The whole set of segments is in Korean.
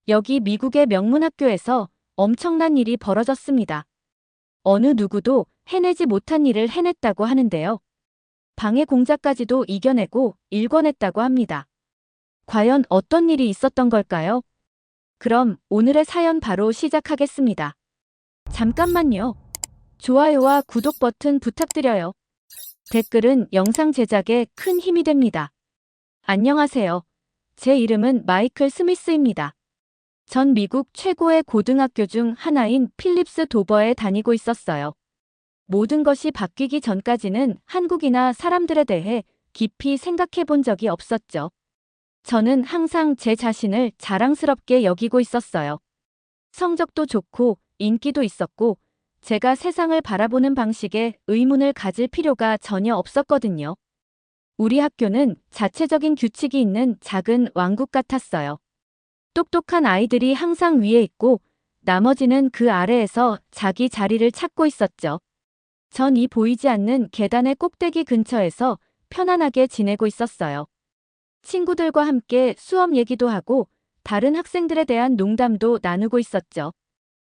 여기 미국의 명문학교에서 엄청난 일이 벌어졌습니다. 어느 누구도 해내지 못한 일을 해냈다고 하는데요. 방해 공작까지도 이겨내고 일궈냈다고 합니다. 과연 어떤 일이 있었던 걸까요? 그럼 오늘의 사연 바로 시작하겠습니다. 잠깐만요. 좋아요와 구독 버튼 부탁드려요. 댓글은 영상 제작에 큰 힘이 됩니다. 안녕하세요. 제 이름은 마이클 스미스입니다. 전 미국 최고의 고등학교 중 하나인 필립스 도버에 다니고 있었어요. 모든 것이 바뀌기 전까지는 한국이나 사람들에 대해 깊이 생각해 본 적이 없었죠. 저는 항상 제 자신을 자랑스럽게 여기고 있었어요. 성적도 좋고 인기도 있었고 제가 세상을 바라보는 방식에 의문을 가질 필요가 전혀 없었거든요. 우리 학교는 자체적인 규칙이 있는 작은 왕국 같았어요. 똑똑한 아이들이 항상 위에 있고 나머지는 그 아래에서 자기 자리를 찾고 있었죠. 전 이 보이지 않는 계단의 꼭대기 근처에서 편안하게 지내고 있었어요. 친구들과 함께 수업 얘기도 하고 다른 학생들에 대한 농담도 나누고 있었죠.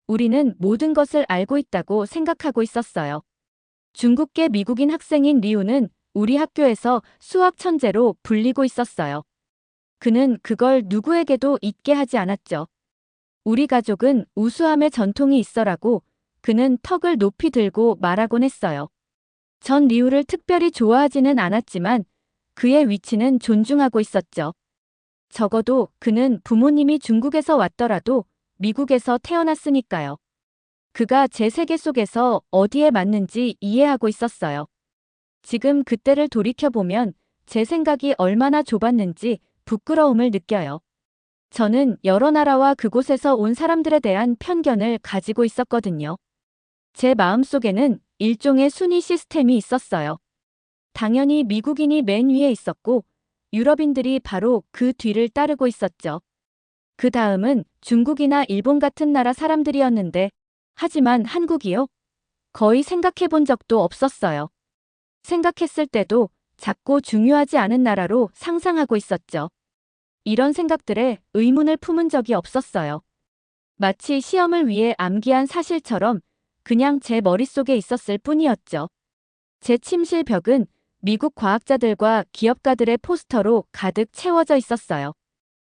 우리는 모든 것을 알고 있다고 생각하고 있었어요. 중국계 미국인 학생인 리우는 우리 학교에서 수학 천재로 불리고 있었어요. 그는 그걸 누구에게도 잊게 하지 않았죠. 우리 가족은 우수함의 전통이 있어라고 그는 턱을 높이 들고 말하곤 했어요. 전 리우를 특별히 좋아하지는 않았지만 그의 위치는 존중하고 있었죠. 적어도 그는 부모님이 중국에서 왔더라도 미국에서 태어났으니까요. 그가 제 세계 속에서 어디에 맞는지 이해하고 있었어요. 지금 그때를 돌이켜보면 제 생각이 얼마나 좁았는지 부끄러움을 느껴요. 저는 여러 나라와 그곳에서 온 사람들에 대한 편견을 가지고 있었거든요. 제 마음속에는 일종의 순위 시스템이 있었어요. 당연히 미국인이 맨 위에 있었고 유럽인들이 바로 그 뒤를 따르고 있었죠. 그 다음은 중국이나 일본 같은 나라 사람들이었는데 하지만 한국이요? 거의 생각해 본 적도 없었어요. 생각했을 때도 작고 중요하지 않은 나라로 상상하고 있었죠. 이런 생각들에 의문을 품은 적이 없었어요. 마치 시험을 위해 암기한 사실처럼 그냥 제 머릿속에 있었을 뿐이었죠. 제 침실 벽은 미국 과학자들과 기업가들의 포스터로 가득 채워져 있었어요.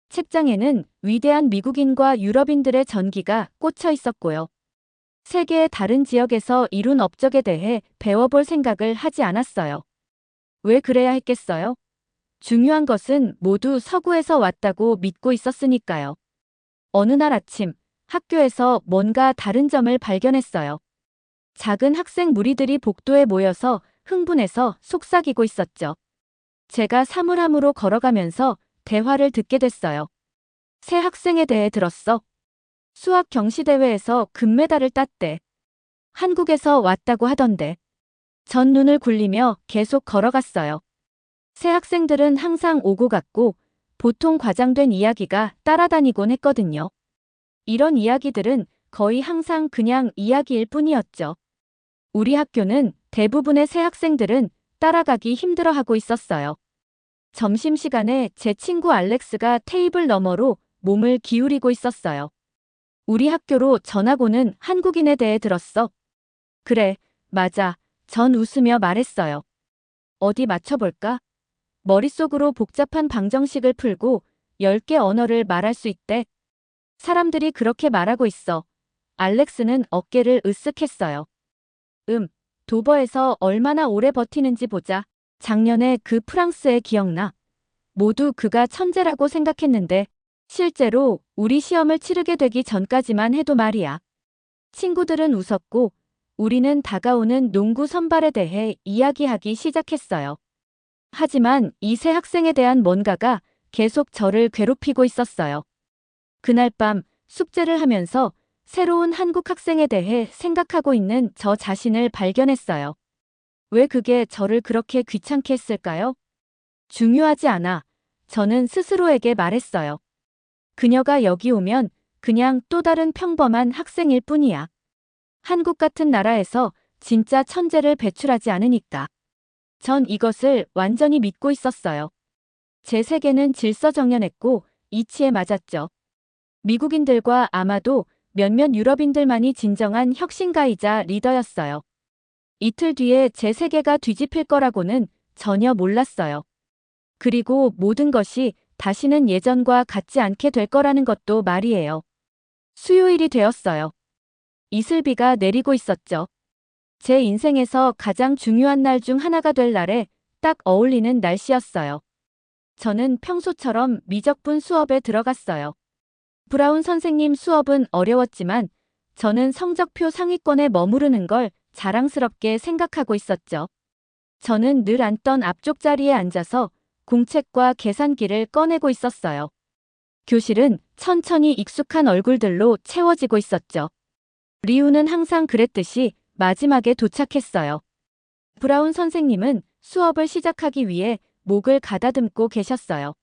책장에는 위대한 미국인과 유럽인들의 전기가 꽂혀 있었고요. 세계의 다른 지역에서 이룬 업적에 대해 배워볼 생각을 하지 않았어요. 왜 그래야 했겠어요? 중요한 것은 모두 서구에서 왔다고 믿고 있었으니까요. 어느 날 아침, 학교에서 뭔가 다른 점을 발견했어요. 작은 학생 무리들이 복도에 모여서 흥분해서 속삭이고 있었죠. 제가 사물함으로 걸어가면서 대화를 듣게 됐어요. 새 학생에 대해 들었어. 수학 경시대회에서 금메달을 땄대. 한국에서 왔다고 하던데. 전 눈을 굴리며 계속 걸어갔어요. 새 학생들은 항상 오고 갔고 보통 과장된 이야기가 따라다니곤 했거든요. 이런 이야기들은 거의 항상 그냥 이야기일 뿐이었죠. 우리 학교는 대부분의 새 학생들은 따라가기 힘들어하고 있었어요. 점심시간에 제 친구 알렉스가 테이블 너머로 몸을 기울이고 있었어요. 우리 학교로 전학 오는 한국인에 대해 들었어. 그래, 맞아. 전 웃으며 말했어요. 어디 맞춰볼까? 머릿속으로 복잡한 방정식을 풀고 10개 언어를 말할 수 있대. 사람들이 그렇게 말하고 있어. 알렉스는 어깨를 으쓱했어요. 도버에서 얼마나 오래 버티는지 보자. 작년에 그 프랑스애 기억나? 모두 그가 천재라고 생각했는데 실제로 우리 시험을 치르게 되기 전까지만 해도 말이야. 친구들은 웃었고 우리는 다가오는 농구 선발에 대해 이야기하기 시작했어요. 하지만 이 새 학생에 대한 뭔가가 계속 저를 괴롭히고 있었어요. 그날 밤 숙제를 하면서 새로운 한국 학생에 대해 생각하고 있는 저 자신을 발견했어요. 왜 그게 저를 그렇게 귀찮게 했을까요? 중요하지 않아. 저는 스스로에게 말했어요. 그녀가 여기 오면 그냥 또 다른 평범한 학생일 뿐이야. 한국 같은 나라에서 진짜 천재를 배출하지 않으니까. 전 이것을 완전히 믿고 있었어요. 제 세계는 질서정연했고 이치에 맞았죠. 미국인들과 아마도 몇몇 유럽인들만이 진정한 혁신가이자 리더였어요. 이틀 뒤에 제 세계가 뒤집힐 거라고는 전혀 몰랐어요. 그리고 모든 것이 다시는 예전과 같지 않게 될 거라는 것도 말이에요. 수요일이 되었어요. 이슬비가 내리고 있었죠. 제 인생에서 가장 중요한 날 중 하나가 될 날에 딱 어울리는 날씨였어요. 저는 평소처럼 미적분 수업에 들어갔어요. 브라운 선생님 수업은 어려웠지만 저는 성적표 상위권에 머무르는 걸 자랑스럽게 생각하고 있었죠. 저는 늘 앉던 앞쪽 자리에 앉아서 공책과 계산기를 꺼내고 있었어요. 교실은 천천히 익숙한 얼굴들로 채워지고 있었죠. 리우는 항상 그랬듯이 마지막에 도착했어요. 브라운 선생님은 수업을 시작하기 위해 목을 가다듬고 계셨어요.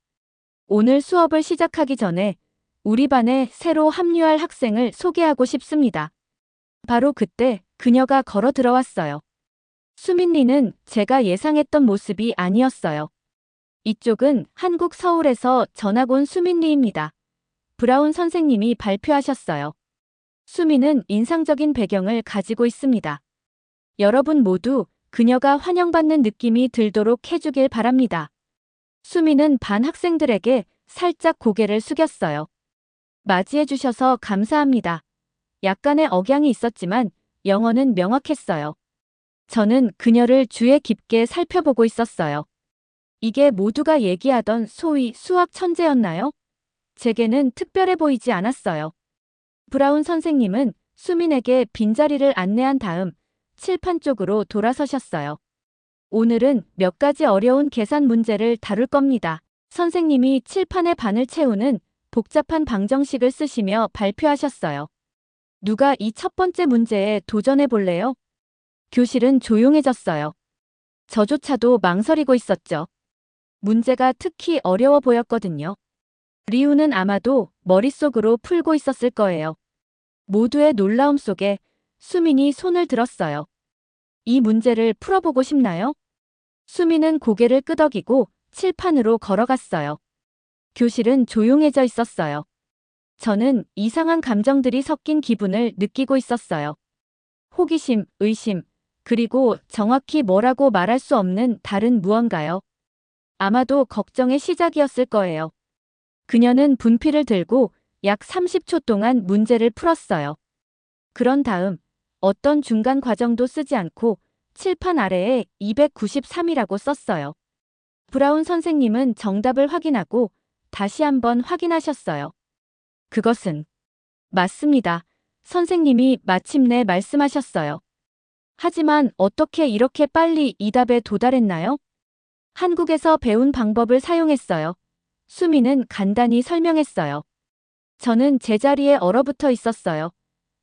오늘 수업을 시작하기 전에 우리 반에 새로 합류할 학생을 소개하고 싶습니다. 바로 그때 그녀가 걸어 들어왔어요. 수민리는 제가 예상했던 모습이 아니었어요. 이쪽은 한국 서울에서 전학 온 수민리입니다. 브라운 선생님이 발표하셨어요. 수민은 인상적인 배경을 가지고 있습니다. 여러분 모두 그녀가 환영받는 느낌이 들도록 해주길 바랍니다. 수민은 반 학생들에게 살짝 고개를 숙였어요. 맞이해 주셔서 감사합니다. 약간의 억양이 있었지만 영어는 명확했어요. 저는 그녀를 주의 깊게 살펴보고 있었어요. 이게 모두가 얘기하던 소위 수학 천재였나요? 제게는 특별해 보이지 않았어요. 브라운 선생님은 수민에게 빈자리를 안내한 다음 칠판 쪽으로 돌아서셨어요. 오늘은 몇 가지 어려운 계산 문제를 다룰 겁니다. 선생님이 칠판의 반을 채우는 복잡한 방정식을 쓰시며 발표하셨어요. 누가 이 첫 번째 문제에 도전해 볼래요? 교실은 조용해졌어요. 저조차도 망설이고 있었죠. 문제가 특히 어려워 보였거든요. 리우는 아마도 머릿속으로 풀고 있었을 거예요. 모두의 놀라움 속에 수민이 손을 들었어요. 이 문제를 풀어보고 싶나요? 수민은 고개를 끄덕이고 칠판으로 걸어갔어요. 교실은 조용해져 있었어요. 저는 이상한 감정들이 섞인 기분을 느끼고 있었어요. 호기심, 의심, 그리고 정확히 뭐라고 말할 수 없는 다른 무언가요. 아마도 걱정의 시작이었을 거예요. 그녀는 분필을 들고 약 30초 동안 문제를 풀었어요. 그런 다음 어떤 중간 과정도 쓰지 않고 칠판 아래에 293이라고 썼어요. 브라운 선생님은 정답을 확인하고 다시 한번 확인하셨어요. 그것은 맞습니다. 선생님이 마침내 말씀하셨어요. 하지만 어떻게 이렇게 빨리 이 답에 도달했나요? 한국에서 배운 방법을 사용했어요. 수미는 간단히 설명했어요. 저는 제자리에 얼어붙어 있었어요.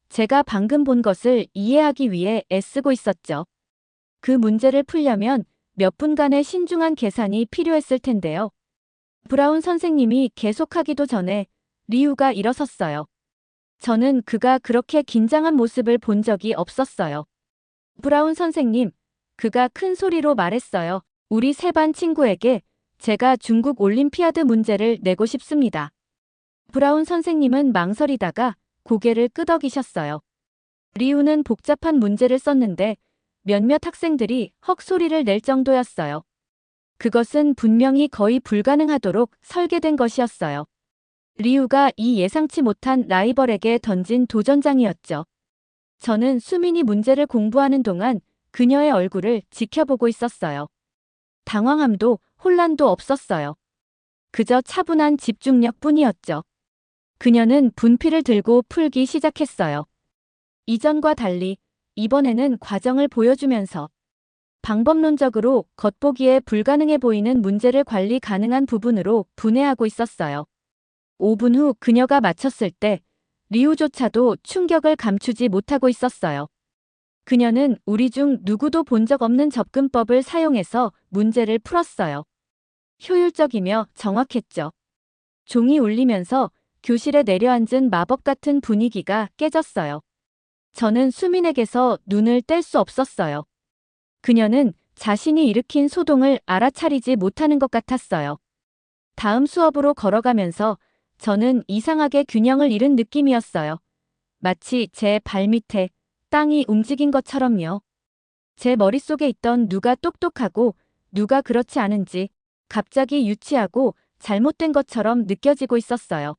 제가 방금 본 것을 이해하기 위해 애쓰고 있었죠. 그 문제를 풀려면 몇 분간의 신중한 계산이 필요했을 텐데요. 브라운 선생님이 계속하기도 전에 리우가 일어섰어요. 저는 그가 그렇게 긴장한 모습을 본 적이 없었어요. 브라운 선생님, 그가 큰 소리로 말했어요. 우리 세 반 친구에게 제가 중국 올림피아드 문제를 내고 싶습니다. 브라운 선생님은 망설이다가 고개를 끄덕이셨어요. 리우는 복잡한 문제를 썼는데 몇몇 학생들이 헉소리를 낼 정도였어요. 그것은 분명히 거의 불가능하도록 설계된 것이었어요. 리우가 이 예상치 못한 라이벌에게 던진 도전장이었죠. 저는 수민이 문제를 공부하는 동안 그녀의 얼굴을 지켜보고 있었어요. 당황함도 혼란도 없었어요. 그저 차분한 집중력 뿐이었죠. 그녀는 분필을 들고 풀기 시작했어요. 이전과 달리 이번에는 과정을 보여주면서 방법론적으로 겉보기에 불가능해 보이는 문제를 관리 가능한 부분으로 분해하고 있었어요. 5분 후 그녀가 마쳤을 때 리우조차도 충격을 감추지 못하고 있었어요. 그녀는 우리 중 누구도 본 적 없는 접근법을 사용해서 문제를 풀었어요. 효율적이며 정확했죠. 종이 울리면서 교실에 내려앉은 마법 같은 분위기가 깨졌어요. 저는 수민에게서 눈을 뗄 수 없었어요. 그녀는 자신이 일으킨 소동을 알아차리지 못하는 것 같았어요. 다음 수업으로 걸어가면서 저는 이상하게 균형을 잃은 느낌이었어요. 마치 제 발밑에 땅이 움직인 것처럼요. 제 머릿속에 있던 누가 똑똑하고 누가 그렇지 않은지 갑자기 유치하고 잘못된 것처럼 느껴지고 있었어요.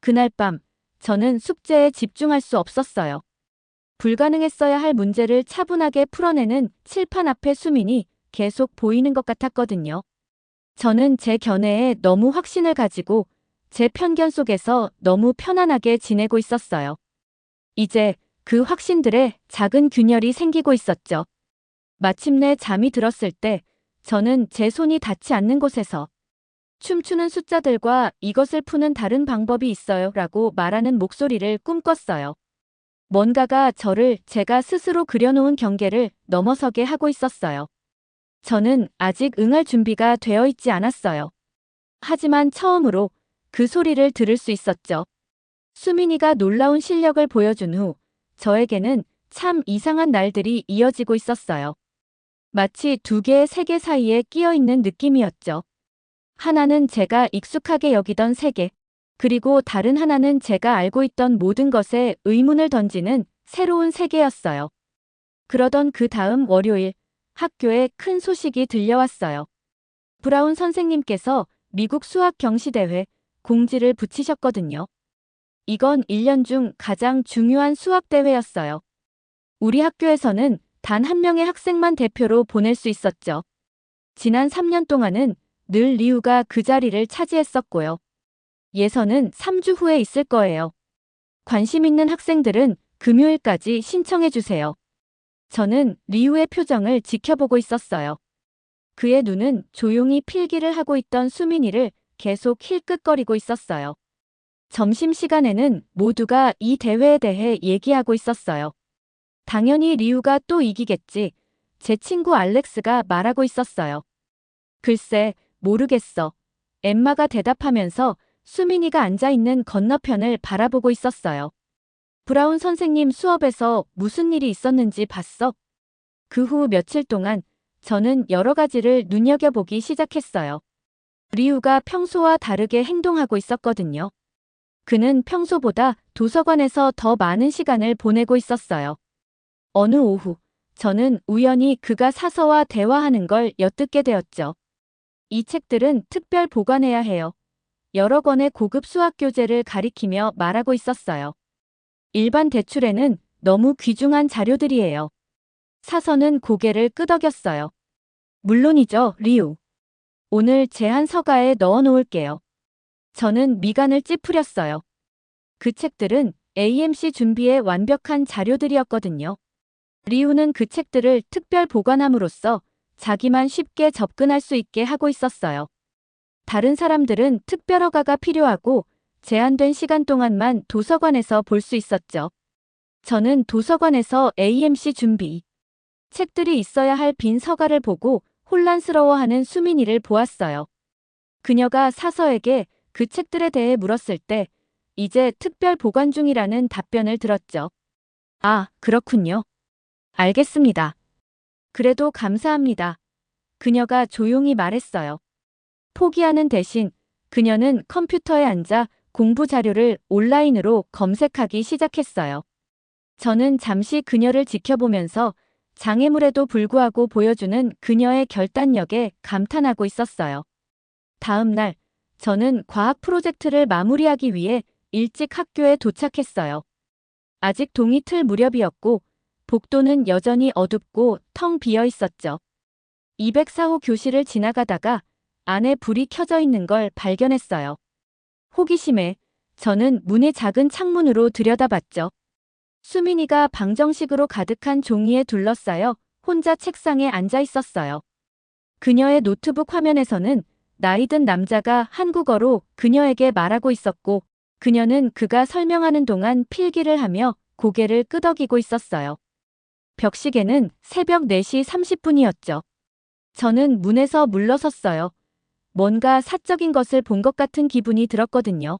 그날 밤, 저는 숙제에 집중할 수 없었어요. 불가능했어야 할 문제를 차분하게 풀어내는 칠판 앞의 수민이 계속 보이는 것 같았거든요. 저는 제 견해에 너무 확신을 가지고 제 편견 속에서 너무 편안하게 지내고 있었어요. 이제 그 확신들에 작은 균열이 생기고 있었죠. 마침내 잠이 들었을 때 저는 제 손이 닿지 않는 곳에서 춤추는 숫자들과 이것을 푸는 다른 방법이 있어요 라고 말하는 목소리를 꿈꿨어요. 뭔가가 저를 제가 스스로 그려놓은 경계를 넘어서게 하고 있었어요. 저는 아직 응할 준비가 되어 있지 않았어요. 하지만 처음으로 그 소리를 들을 수 있었죠. 수민이가 놀라운 실력을 보여준 후 저에게는 참 이상한 날들이 이어지고 있었어요. 마치 두 개의 세계 사이에 끼어 있는 느낌이었죠. 하나는 제가 익숙하게 여기던 세계, 그리고 다른 하나는 제가 알고 있던 모든 것에 의문을 던지는 새로운 세계였어요. 그러던 그 다음 월요일, 학교에 큰 소식이 들려왔어요. 브라운 선생님께서 미국 수학 경시대회 공지를 붙이셨거든요. 이건 1년 중 가장 중요한 수학 대회였어요. 우리 학교에서는 단 한 명의 학생만 대표로 보낼 수 있었죠. 지난 3년 동안은 늘 리우가 그 자리를 차지했었고요. 예선은 3주 후에 있을 거예요. 관심 있는 학생들은 금요일까지 신청해 주세요. 저는 리우의 표정을 지켜보고 있었어요. 그의 눈은 조용히 필기를 하고 있던 수민이를 계속 힐끗거리고 있었어요. 점심시간에는 모두가 이 대회에 대해 얘기하고 있었어요. 당연히 리우가 또 이기겠지. 제 친구 알렉스가 말하고 있었어요. 글쎄, 모르겠어. 엠마가 대답하면서 수민이가 앉아있는 건너편을 바라보고 있었어요. 브라운 선생님 수업에서 무슨 일이 있었는지 봤어? 그 후 며칠 동안 저는 여러 가지를 눈여겨보기 시작했어요. 리우가 평소와 다르게 행동하고 있었거든요. 그는 평소보다 도서관에서 더 많은 시간을 보내고 있었어요. 어느 오후, 저는 우연히 그가 사서와 대화하는 걸 엿듣게 되었죠. 이 책들은 특별 보관해야 해요. 여러 권의 고급 수학 교재를 가리키며 말하고 있었어요. 일반 대출에는 너무 귀중한 자료들이에요. 사서는 고개를 끄덕였어요. 물론이죠, 리우. 오늘 제한 서가에 넣어 놓을게요. 저는 미간을 찌푸렸어요. 그 책들은 AMC 준비에 완벽한 자료들이었거든요. 리우는 그 책들을 특별 보관함으로써 자기만 쉽게 접근할 수 있게 하고 있었어요. 다른 사람들은 특별 허가가 필요하고 제한된 시간 동안만 도서관에서 볼 수 있었죠. 저는 도서관에서 AMC 준비 책들이 있어야 할 빈 서가를 보고 혼란스러워하는 수민이를 보았어요. 그녀가 사서에게 그 책들에 대해 물었을 때 이제 특별 보관 중이라는 답변을 들었죠. 아, 그렇군요. 알겠습니다. 그래도 감사합니다. 그녀가 조용히 말했어요. 포기하는 대신 그녀는 컴퓨터에 앉아 공부 자료를 온라인으로 검색하기 시작했어요. 저는 잠시 그녀를 지켜보면서 장애물에도 불구하고 보여주는 그녀의 결단력에 감탄하고 있었어요. 다음 날, 저는 과학 프로젝트를 마무리하기 위해 일찍 학교에 도착했어요. 아직 동이 틀 무렵이었고 복도는 여전히 어둡고 텅 비어 있었죠. 204호 교실을 지나가다가 안에 불이 켜져 있는 걸 발견했어요. 호기심에 저는 문의 작은 창문으로 들여다봤죠. 수민이가 방정식으로 가득한 종이에 둘러싸여 혼자 책상에 앉아 있었어요. 그녀의 노트북 화면에서는 나이든 남자가 한국어로 그녀에게 말하고 있었고 그녀는 그가 설명하는 동안 필기를 하며 고개를 끄덕이고 있었어요. 벽시계는 새벽 4시 30분이었죠. 저는 문에서 물러섰어요. 뭔가 사적인 것을 본 것 같은 기분이 들었거든요.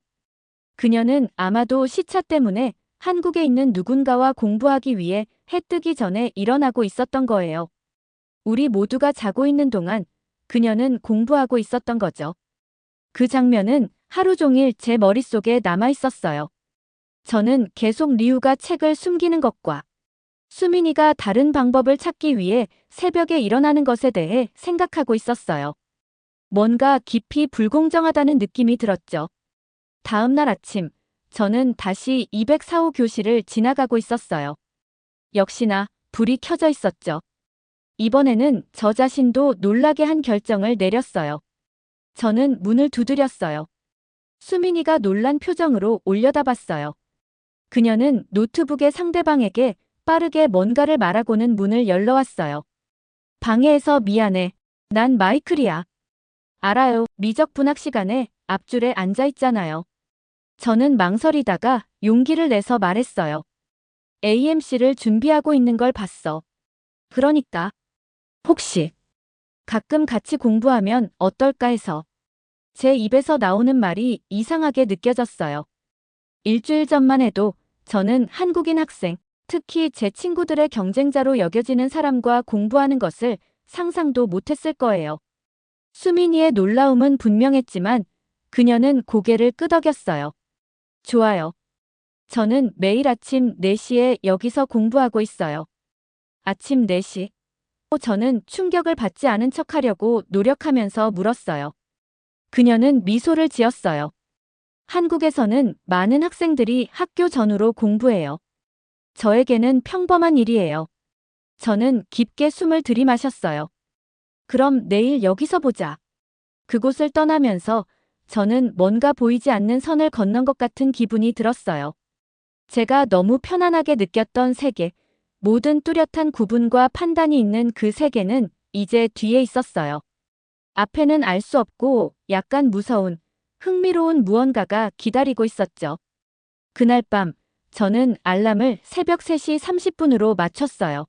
그녀는 아마도 시차 때문에 한국에 있는 누군가와 공부하기 위해 해 뜨기 전에 일어나고 있었던 거예요. 우리 모두가 자고 있는 동안 그녀는 공부하고 있었던 거죠. 그 장면은 하루 종일 제 머릿속에 남아 있었어요. 저는 계속 리우가 책을 숨기는 것과 수민이가 다른 방법을 찾기 위해 새벽에 일어나는 것에 대해 생각하고 있었어요. 뭔가 깊이 불공정하다는 느낌이 들었죠. 다음 날 아침, 저는 다시 204호 교실을 지나가고 있었어요. 역시나 불이 켜져 있었죠. 이번에는 저 자신도 놀라게 한 결정을 내렸어요. 저는 문을 두드렸어요. 수민이가 놀란 표정으로 올려다봤어요. 그녀는 노트북의 상대방에게 빠르게 뭔가를 말하고는 문을 열러왔어요. 방해해서 미안해. 난 마이클이야. 알아요. 미적 분학 시간에 앞줄에 앉아 있잖아요. 저는 망설이다가 용기를 내서 말했어요. AMC를 준비하고 있는 걸 봤어. 그러니까. 혹시 가끔 같이 공부하면 어떨까 해서. 제 입에서 나오는 말이 이상하게 느껴졌어요. 일주일 전만 해도 저는 한국인 학생, 특히 제 친구들의 경쟁자로 여겨지는 사람과 공부하는 것을 상상도 못했을 거예요. 수민이의 놀라움은 분명했지만 그녀는 고개를 끄덕였어요. 좋아요. 저는 매일 아침 4시에 여기서 공부하고 있어요. 아침 4시. 저는 충격을 받지 않은 척하려고 노력하면서 물었어요. 그녀는 미소를 지었어요. 한국에서는 많은 학생들이 학교 전후로 공부해요. 저에게는 평범한 일이에요. 저는 깊게 숨을 들이마셨어요. 그럼 내일 여기서 보자. 그곳을 떠나면서 저는 뭔가 보이지 않는 선을 건넌 것 같은 기분이 들었어요. 제가 너무 편안하게 느꼈던 세계, 모든 뚜렷한 구분과 판단이 있는 그 세계는 이제 뒤에 있었어요. 앞에는 알 수 없고 약간 무서운, 흥미로운 무언가가 기다리고 있었죠. 그날 밤, 저는 알람을 새벽 3시 30분으로 맞췄어요.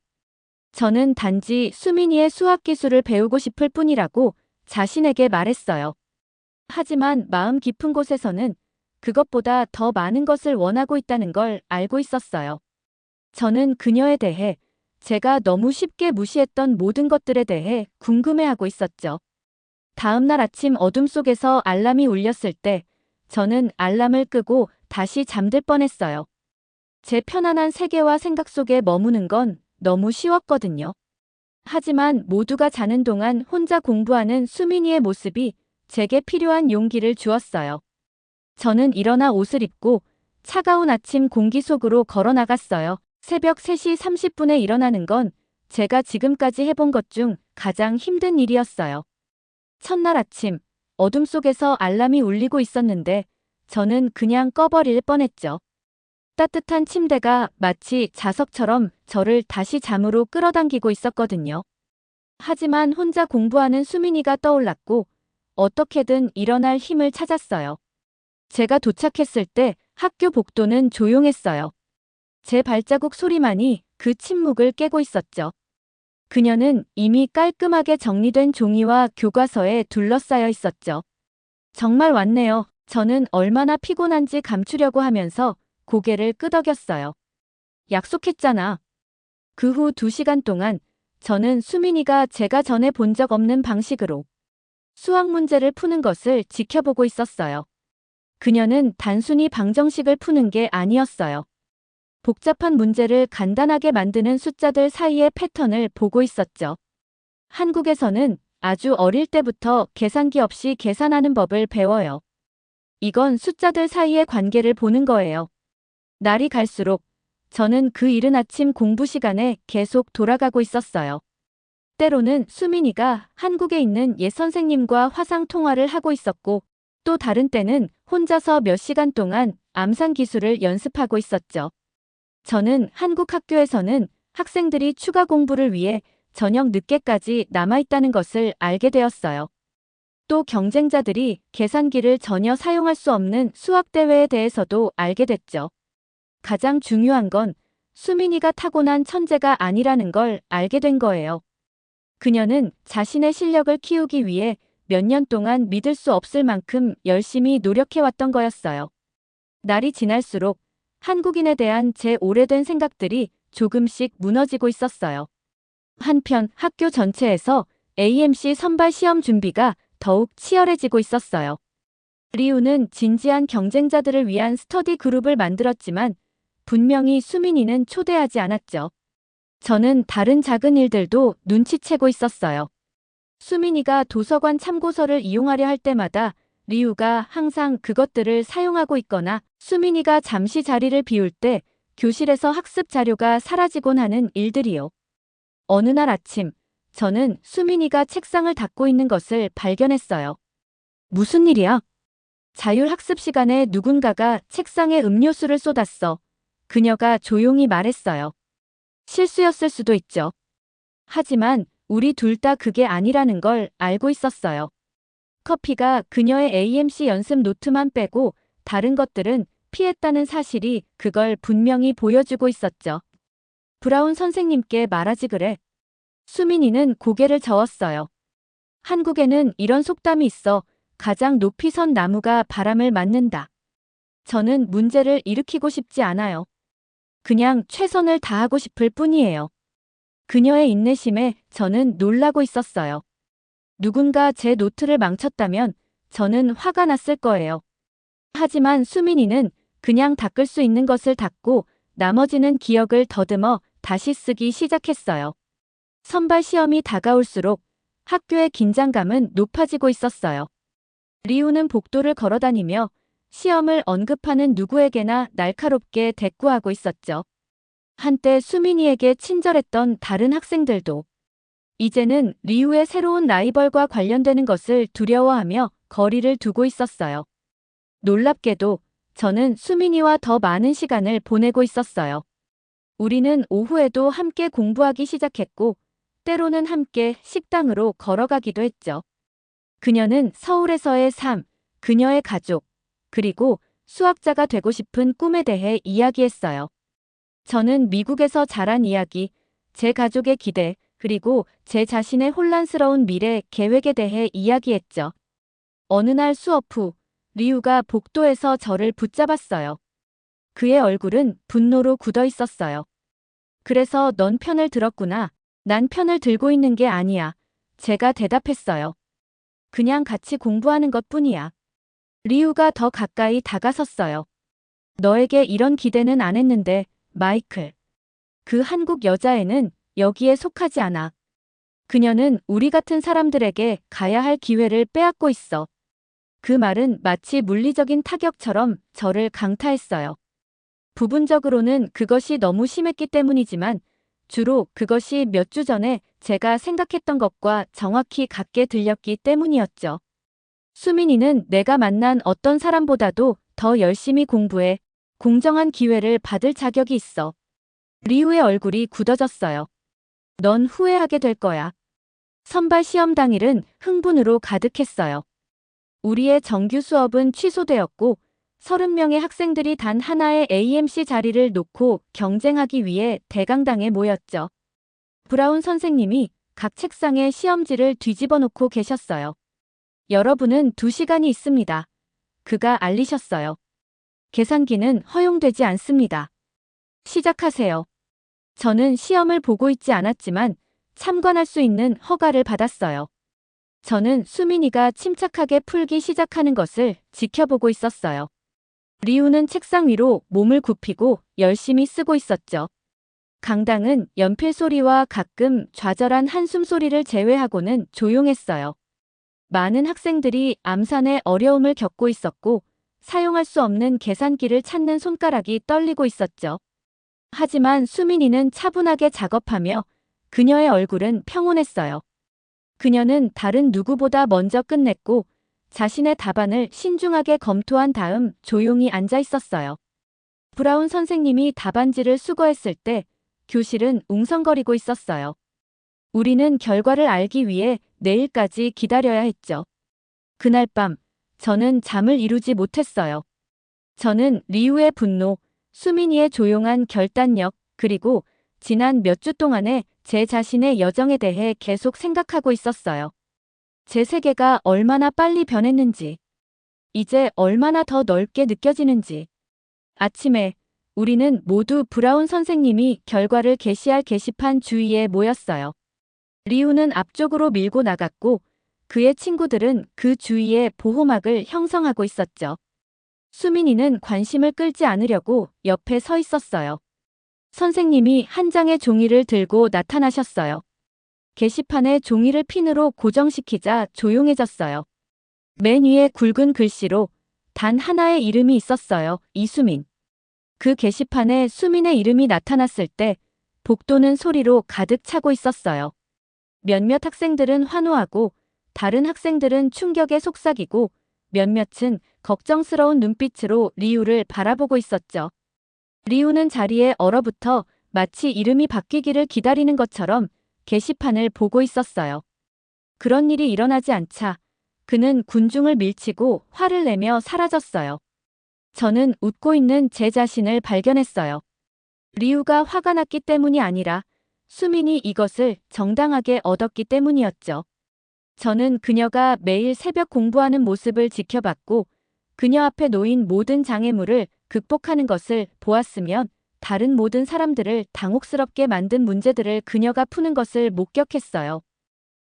저는 단지 수민이의 수학 기술을 배우고 싶을 뿐이라고 자신에게 말했어요. 하지만 마음 깊은 곳에서는 그것보다 더 많은 것을 원하고 있다는 걸 알고 있었어요. 저는 그녀에 대해, 제가 너무 쉽게 무시했던 모든 것들에 대해 궁금해하고 있었죠. 다음 날 아침 어둠 속에서 알람이 울렸을 때 저는 알람을 끄고 다시 잠들 뻔했어요. 제 편안한 세계와 생각 속에 머무는 건 너무 쉬웠거든요. 하지만 모두가 자는 동안 혼자 공부하는 수민이의 모습이 제게 필요한 용기를 주었어요. 저는 일어나 옷을 입고 차가운 아침 공기 속으로 걸어 나갔어요. 새벽 3시 30분에 일어나는 건 제가 지금까지 해본 것 중 가장 힘든 일이었어요. 첫날 아침, 어둠 속에서 알람이 울리고 있었는데 저는 그냥 꺼버릴 뻔했죠. 따뜻한 침대가 마치 자석처럼 저를 다시 잠으로 끌어당기고 있었거든요. 하지만 혼자 공부하는 수민이가 떠올랐고 어떻게든 일어날 힘을 찾았어요. 제가 도착했을 때 학교 복도는 조용했어요. 제 발자국 소리만이 그 침묵을 깨고 있었죠. 그녀는 이미 깔끔하게 정리된 종이와 교과서에 둘러싸여 있었죠. 정말 왔네요. 저는 얼마나 피곤한지 감추려고 하면서 고개를 끄덕였어요. 약속했잖아. 그 후 2시간 동안 저는 수민이가 제가 전에 본 적 없는 방식으로 수학 문제를 푸는 것을 지켜보고 있었어요. 그녀는 단순히 방정식을 푸는 게 아니었어요. 복잡한 문제를 간단하게 만드는 숫자들 사이의 패턴을 보고 있었죠. 한국에서는 아주 어릴 때부터 계산기 없이 계산하는 법을 배워요. 이건 숫자들 사이의 관계를 보는 거예요. 날이 갈수록 저는 그 이른 아침 공부 시간에 계속 돌아가고 있었어요. 때로는 수민이가 한국에 있는 옛 선생님과 화상 통화를 하고 있었고, 또 다른 때는 혼자서 몇 시간 동안 암산 기술을 연습하고 있었죠. 저는 한국 학교에서는 학생들이 추가 공부를 위해 저녁 늦게까지 남아있다는 것을 알게 되었어요. 또 경쟁자들이 계산기를 전혀 사용할 수 없는 수학대회에 대해서도 알게 됐죠. 가장 중요한 건 수민이가 타고난 천재가 아니라는 걸 알게 된 거예요. 그녀는 자신의 실력을 키우기 위해 몇 년 동안 믿을 수 없을 만큼 열심히 노력해왔던 거였어요. 날이 지날수록 한국인에 대한 제 오래된 생각들이 조금씩 무너지고 있었어요. 한편 학교 전체에서 AMC 선발 시험 준비가 더욱 치열해지고 있었어요. 리우는 진지한 경쟁자들을 위한 스터디 그룹을 만들었지만 분명히 수민이는 초대하지 않았죠. 저는 다른 작은 일들도 눈치채고 있었어요. 수민이가 도서관 참고서를 이용하려 할 때마다 리우가 항상 그것들을 사용하고 있거나 수민이가 잠시 자리를 비울 때 교실에서 학습 자료가 사라지곤 하는 일들이요. 어느 날 아침, 저는 수민이가 책상을 닦고 있는 것을 발견했어요. 무슨 일이야? 자율학습 시간에 누군가가 책상에 음료수를 쏟았어. 그녀가 조용히 말했어요. 실수였을 수도 있죠. 하지만 우리 둘 다 그게 아니라는 걸 알고 있었어요. 커피가 그녀의 AMC 연습 노트만 빼고 다른 것들은 피했다는 사실이 그걸 분명히 보여주고 있었죠. 브라운 선생님께 말하지 그래. 수민이는 고개를 저었어요. 한국에는 이런 속담이 있어. 가장 높이 선 나무가 바람을 맞는다. 저는 문제를 일으키고 싶지 않아요. 그냥 최선을 다하고 싶을 뿐이에요. 그녀의 인내심에 저는 놀라고 있었어요. 누군가 제 노트를 망쳤다면 저는 화가 났을 거예요. 하지만 수민이는 그냥 닦을 수 있는 것을 닦고 나머지는 기억을 더듬어 다시 쓰기 시작했어요. 선발 시험이 다가올수록 학교의 긴장감은 높아지고 있었어요. 리우는 복도를 걸어다니며 시험을 언급하는 누구에게나 날카롭게 대꾸하고 있었죠. 한때 수민이에게 친절했던 다른 학생들도 이제는 리우의 새로운 라이벌과 관련되는 것을 두려워하며 거리를 두고 있었어요. 놀랍게도 저는 수민이와 더 많은 시간을 보내고 있었어요. 우리는 오후에도 함께 공부하기 시작했고 때로는 함께 식당으로 걸어가기도 했죠. 그녀는 서울에서의 삶, 그녀의 가족, 그리고 수학자가 되고 싶은 꿈에 대해 이야기했어요. 저는 미국에서 자란 이야기, 제 가족의 기대, 그리고 제 자신의 혼란스러운 미래 계획에 대해 이야기했죠. 어느 날 수업 후, 리우가 복도에서 저를 붙잡았어요. 그의 얼굴은 분노로 굳어 있었어요. 그래서 넌 편을 들었구나. 난 편을 들고 있는 게 아니야. 제가 대답했어요. 그냥 같이 공부하는 것뿐이야. 리우가 더 가까이 다가섰어요. 너에게 이런 기대는 안 했는데, 마이클. 그 한국 여자애는 여기에 속하지 않아. 그녀는 우리 같은 사람들에게 가야 할 기회를 빼앗고 있어. 그 말은 마치 물리적인 타격처럼 저를 강타했어요. 부분적으로는 그것이 너무 심했기 때문이지만 주로 그것이 몇 주 전에 제가 생각했던 것과 정확히 같게 들렸기 때문이었죠. 수민이는 내가 만난 어떤 사람보다도 더 열심히 공부해 공정한 기회를 받을 자격이 있어. 리우의 얼굴이 굳어졌어요. 넌 후회하게 될 거야. 선발 시험 당일은 흥분으로 가득했어요. 우리의 정규 수업은 취소되었고 30명의 학생들이 단 하나의 AMC 자리를 놓고 경쟁하기 위해 대강당에 모였죠. 브라운 선생님이 각 책상에 시험지를 뒤집어 놓고 계셨어요. 여러분은 2시간이 있습니다. 그가 알리셨어요. 계산기는 허용되지 않습니다. 시작하세요. 저는 시험을 보고 있지 않았지만 참관할 수 있는 허가를 받았어요. 저는 수민이가 침착하게 풀기 시작하는 것을 지켜보고 있었어요. 리우는 책상 위로 몸을 굽히고 열심히 쓰고 있었죠. 강당은 연필 소리와 가끔 좌절한 한숨 소리를 제외하고는 조용했어요. 많은 학생들이 암산에 어려움을 겪고 있었고 사용할 수 없는 계산기를 찾는 손가락이 떨리고 있었죠. 하지만 수민이는 차분하게 작업하며 그녀의 얼굴은 평온했어요. 그녀는 다른 누구보다 먼저 끝냈고 자신의 답안을 신중하게 검토한 다음 조용히 앉아 있었어요. 브라운 선생님이 답안지를 수거했을 때 교실은 웅성거리고 있었어요. 우리는 결과를 알기 위해 내일까지 기다려야 했죠. 그날 밤 저는 잠을 이루지 못했어요. 저는 리우의 분노, 수민이의 조용한 결단력, 그리고 지난 몇 주 동안의 제 자신의 여정에 대해 계속 생각하고 있었어요. 제 세계가 얼마나 빨리 변했는지, 이제 얼마나 더 넓게 느껴지는지. 아침에 우리는 모두 브라운 선생님이 결과를 게시할 게시판 주위에 모였어요. 리우는 앞쪽으로 밀고 나갔고 그의 친구들은 그 주위에 보호막을 형성하고 있었죠. 수민이는 관심을 끌지 않으려고 옆에 서 있었어요. 선생님이 한 장의 종이를 들고 나타나셨어요. 게시판에 종이를 핀으로 고정시키자 조용해졌어요. 맨 위에 굵은 글씨로 단 하나의 이름이 있었어요. 이수민. 그 게시판에 수민의 이름이 나타났을 때 복도는 소리로 가득 차고 있었어요. 몇몇 학생들은 환호하고 다른 학생들은 충격에 속삭이고 몇몇은 걱정스러운 눈빛으로 리우를 바라보고 있었죠. 리우는 자리에 얼어붙어 마치 이름이 바뀌기를 기다리는 것처럼 게시판을 보고 있었어요. 그런 일이 일어나지 않자 그는 군중을 밀치고 화를 내며 사라졌어요. 저는 웃고 있는 제 자신을 발견했어요. 리우가 화가 났기 때문이 아니라 수민이 이것을 정당하게 얻었기 때문이었죠. 저는 그녀가 매일 새벽 공부하는 모습을 지켜봤고 그녀 앞에 놓인 모든 장애물을 극복하는 것을 보았으면 다른 모든 사람들을 당혹스럽게 만든 문제들을 그녀가 푸는 것을 목격했어요.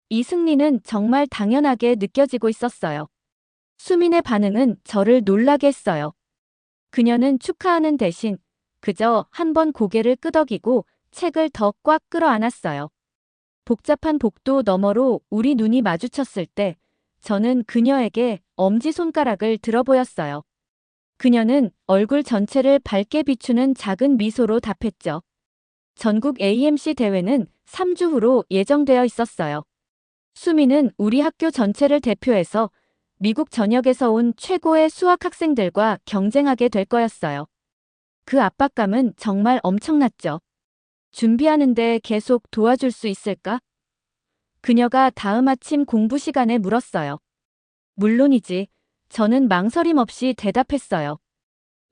이 승리는 정말 당연하게 느껴지고 있었어요. 수민의 반응은 저를 놀라게 했어요. 그녀는 축하하는 대신 그저 한 번 고개를 끄덕이고 책을 더 꽉 끌어안았어요. 복잡한 복도 너머로 우리 눈이 마주쳤을 때 저는 그녀에게 엄지손가락을 들어 보였어요. 그녀는 얼굴 전체를 밝게 비추는 작은 미소로 답했죠. 전국 AMC 대회는 3주 후로 예정되어 있었어요. 수미는 우리 학교 전체를 대표해서 미국 전역에서 온 최고의 수학 학생들과 경쟁하게 될 거였어요. 그 압박감은 정말 엄청났죠. 준비하는데 계속 도와줄 수 있을까? 그녀가 다음 아침 공부 시간에 물었어요. 물론이지. 저는 망설임 없이 대답했어요.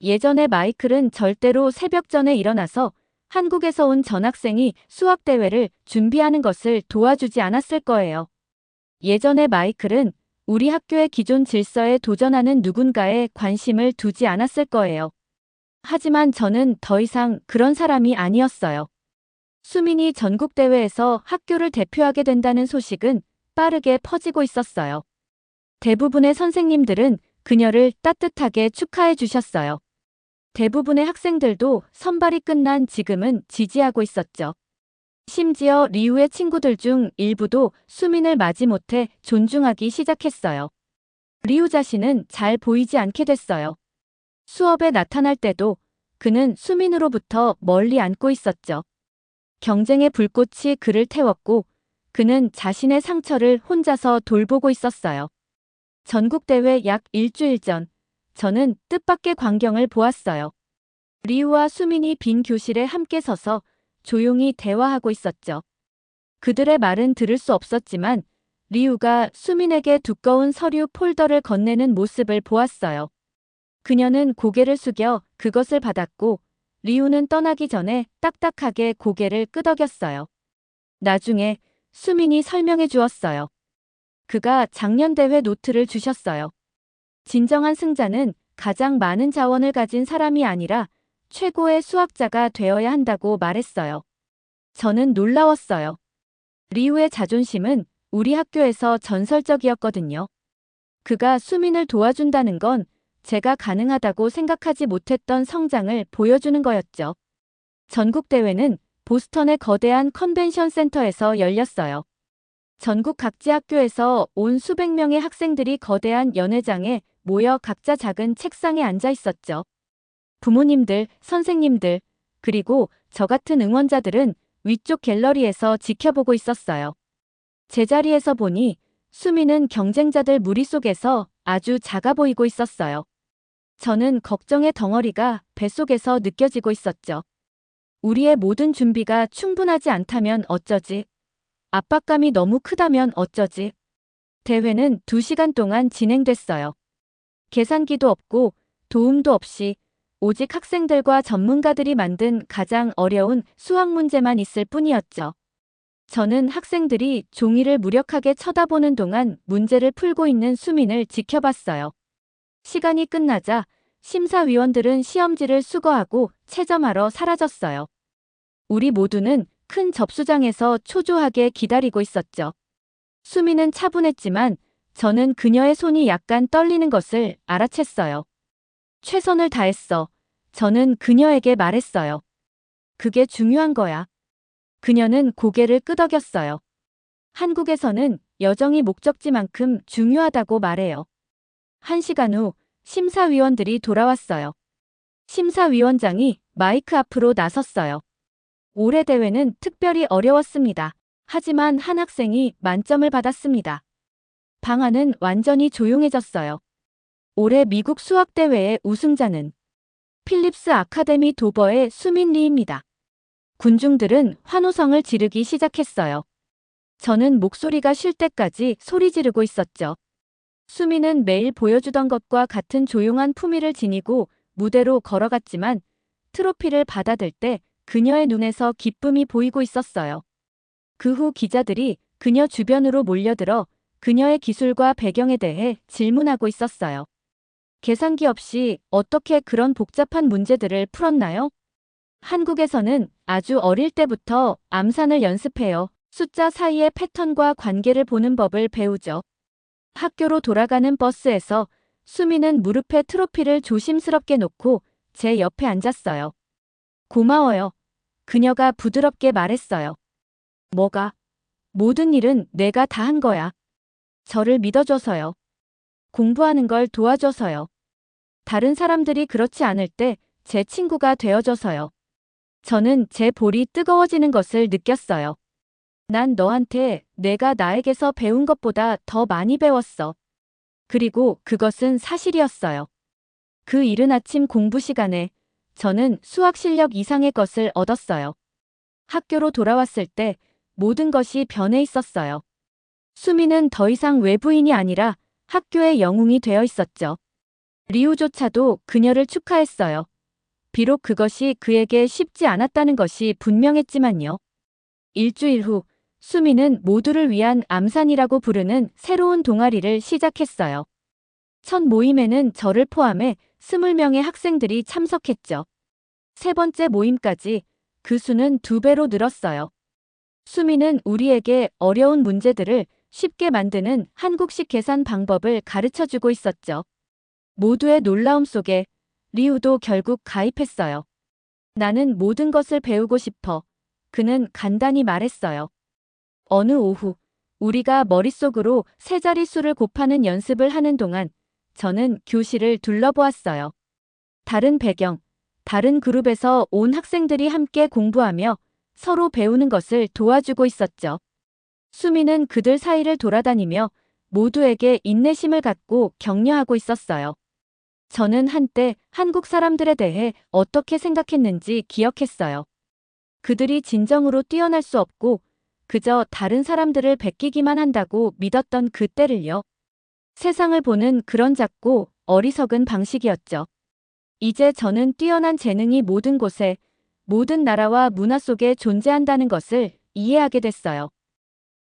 예전에 마이클은 절대로 새벽 전에 일어나서 한국에서 온 전학생이 수학대회를 준비하는 것을 도와주지 않았을 거예요. 예전에 마이클은 우리 학교의 기존 질서에 도전하는 누군가에 관심을 두지 않았을 거예요. 하지만 저는 더 이상 그런 사람이 아니었어요. 수민이 전국대회에서 학교를 대표하게 된다는 소식은 빠르게 퍼지고 있었어요. 대부분의 선생님들은 그녀를 따뜻하게 축하해 주셨어요. 대부분의 학생들도 선발이 끝난 지금은 지지하고 있었죠. 심지어 리우의 친구들 중 일부도 수민을 마지못해 존중하기 시작했어요. 리우 자신은 잘 보이지 않게 됐어요. 수업에 나타날 때도 그는 수민으로부터 멀리 앉고 있었죠. 경쟁의 불꽃이 그를 태웠고 그는 자신의 상처를 혼자서 돌보고 있었어요. 전국대회 약 일주일 전, 저는 뜻밖의 광경을 보았어요. 리우와 수민이 빈 교실에 함께 서서 조용히 대화하고 있었죠. 그들의 말은 들을 수 없었지만 리우가 수민에게 두꺼운 서류 폴더를 건네는 모습을 보았어요. 그녀는 고개를 숙여 그것을 받았고 리우는 떠나기 전에 딱딱하게 고개를 끄덕였어요. 나중에 수민이 설명해 주었어요. 그가 작년 대회 노트를 주셨어요. 진정한 승자는 가장 많은 자원을 가진 사람이 아니라 최고의 수학자가 되어야 한다고 말했어요. 저는 놀라웠어요. 리우의 자존심은 우리 학교에서 전설적이었거든요. 그가 수민을 도와준다는 건 제가 가능하다고 생각하지 못했던 성장을 보여주는 거였죠. 전국대회는 보스턴의 거대한 컨벤션 센터에서 열렸어요. 전국 각지 학교에서 온 수백 명의 학생들이 거대한 연회장에 모여 각자 작은 책상에 앉아 있었죠. 부모님들, 선생님들, 그리고 저 같은 응원자들은 위쪽 갤러리에서 지켜보고 있었어요. 제자리에서 보니 수미는 경쟁자들 무리 속에서 아주 작아 보이고 있었어요. 저는 걱정의 덩어리가 뱃속에서 느껴지고 있었죠. 우리의 모든 준비가 충분하지 않다면 어쩌지? 압박감이 너무 크다면 어쩌지? 대회는 2시간 동안 진행됐어요. 계산기도 없고 도움도 없이 오직 학생들과 전문가들이 만든 가장 어려운 수학 문제만 있을 뿐이었죠. 저는 학생들이 종이를 무력하게 쳐다보는 동안 문제를 풀고 있는 수민을 지켜봤어요. 시간이 끝나자 심사위원들은 시험지를 수거하고 채점하러 사라졌어요. 우리 모두는 큰 접수장에서 초조하게 기다리고 있었죠. 수미는 차분했지만 저는 그녀의 손이 약간 떨리는 것을 알아챘어요. 최선을 다했어. 저는 그녀에게 말했어요. 그게 중요한 거야. 그녀는 고개를 끄덕였어요. 한국에서는 여정이 목적지만큼 중요하다고 말해요. 1시간 후 심사위원들이 돌아왔어요. 심사위원장이 마이크 앞으로 나섰어요. 올해 대회는 특별히 어려웠습니다. 하지만 한 학생이 만점을 받았습니다. 방 안은 완전히 조용해졌어요. 올해 미국 수학대회의 우승자는 필립스 아카데미 도버의 수민 리입니다. 군중들은 환호성을 지르기 시작했어요. 저는 목소리가 쉴 때까지 소리 지르고 있었죠. 수민은 매일 보여주던 것과 같은 조용한 품위를 지니고 무대로 걸어갔지만 트로피를 받아들 때 그녀의 눈에서 기쁨이 보이고 있었어요. 그 후 기자들이 그녀 주변으로 몰려들어 그녀의 기술과 배경에 대해 질문하고 있었어요. 계산기 없이 어떻게 그런 복잡한 문제들을 풀었나요? 한국에서는 아주 어릴 때부터 암산을 연습해요. 숫자 사이의 패턴과 관계를 보는 법을 배우죠. 학교로 돌아가는 버스에서 수미는 무릎에 트로피를 조심스럽게 놓고 제 옆에 앉았어요. 고마워요. 그녀가 부드럽게 말했어요. 뭐가? 모든 일은 내가 다 한 거야. 저를 믿어줘서요. 공부하는 걸 도와줘서요. 다른 사람들이 그렇지 않을 때 제 친구가 되어줘서요. 저는 제 볼이 뜨거워지는 것을 느꼈어요. 난 너한테 내가 나에게서 배운 것보다 더 많이 배웠어. 그리고 그것은 사실이었어요. 그 이른 아침 공부 시간에 저는 수학 실력 이상의 것을 얻었어요. 학교로 돌아왔을 때 모든 것이 변해 있었어요. 수미는 더 이상 외부인이 아니라 학교의 영웅이 되어 있었죠. 리우조차도 그녀를 축하했어요. 비록 그것이 그에게 쉽지 않았다는 것이 분명했지만요. 일주일 후 수미는 모두를 위한 암산이라고 부르는 새로운 동아리를 시작했어요. 첫 모임에는 저를 포함해 20명의 학생들이 참석했죠. 세 번째 모임까지 그 수는 2배로 늘었어요. 수미는 우리에게 어려운 문제들을 쉽게 만드는 한국식 계산 방법을 가르쳐주고 있었죠. 모두의 놀라움 속에 리우도 결국 가입했어요. 나는 모든 것을 배우고 싶어. 그는 간단히 말했어요. 어느 오후 우리가 머릿속으로 세 자릿수를 곱하는 연습을 하는 동안 저는 교실을 둘러보았어요. 다른 배경, 다른 그룹에서 온 학생들이 함께 공부하며 서로 배우는 것을 도와주고 있었죠. 수미는 그들 사이를 돌아다니며 모두에게 인내심을 갖고 격려하고 있었어요. 저는 한때 한국 사람들에 대해 어떻게 생각했는지 기억했어요. 그들이 진정으로 뛰어날 수 없고 그저 다른 사람들을 베끼기만 한다고 믿었던 그때를요. 세상을 보는 그런 작고 어리석은 방식이었죠. 이제 저는 뛰어난 재능이 모든 곳에, 모든 나라와 문화 속에 존재한다는 것을 이해하게 됐어요.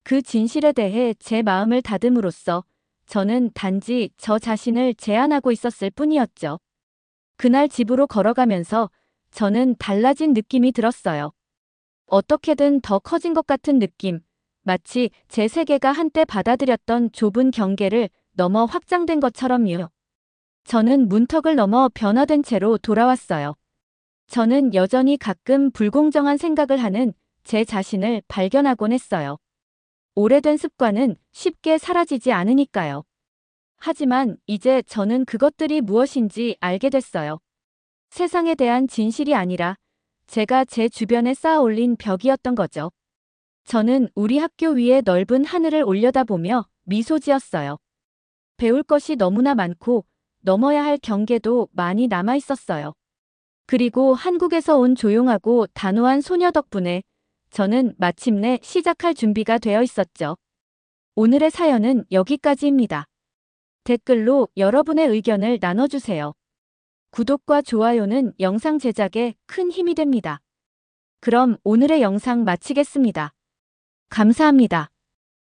그 진실에 대해 제 마음을 다듬으로써 저는 단지 저 자신을 제한하고 있었을 뿐이었죠. 그날 집으로 걸어가면서 저는 달라진 느낌이 들었어요. 어떻게든 더 커진 것 같은 느낌, 마치 제 세계가 한때 받아들였던 좁은 경계를 넘어 확장된 것처럼요. 저는 문턱을 넘어 변화된 채로 돌아왔어요. 저는 여전히 가끔 불공정한 생각을 하는 제 자신을 발견하곤 했어요. 오래된 습관은 쉽게 사라지지 않으니까요. 하지만 이제 저는 그것들이 무엇인지 알게 됐어요. 세상에 대한 진실이 아니라 제가 제 주변에 쌓아 올린 벽이었던 거죠. 저는 우리 학교 위에 넓은 하늘을 올려다보며 미소 지었어요. 배울 것이 너무나 많고 넘어야 할 경계도 많이 남아 있었어요. 그리고 한국에서 온 조용하고 단호한 소녀 덕분에 저는 마침내 시작할 준비가 되어 있었죠. 오늘의 사연은 여기까지입니다. 댓글로 여러분의 의견을 나눠주세요. 구독과 좋아요는 영상 제작에 큰 힘이 됩니다. 그럼 오늘의 영상 마치겠습니다. 감사합니다.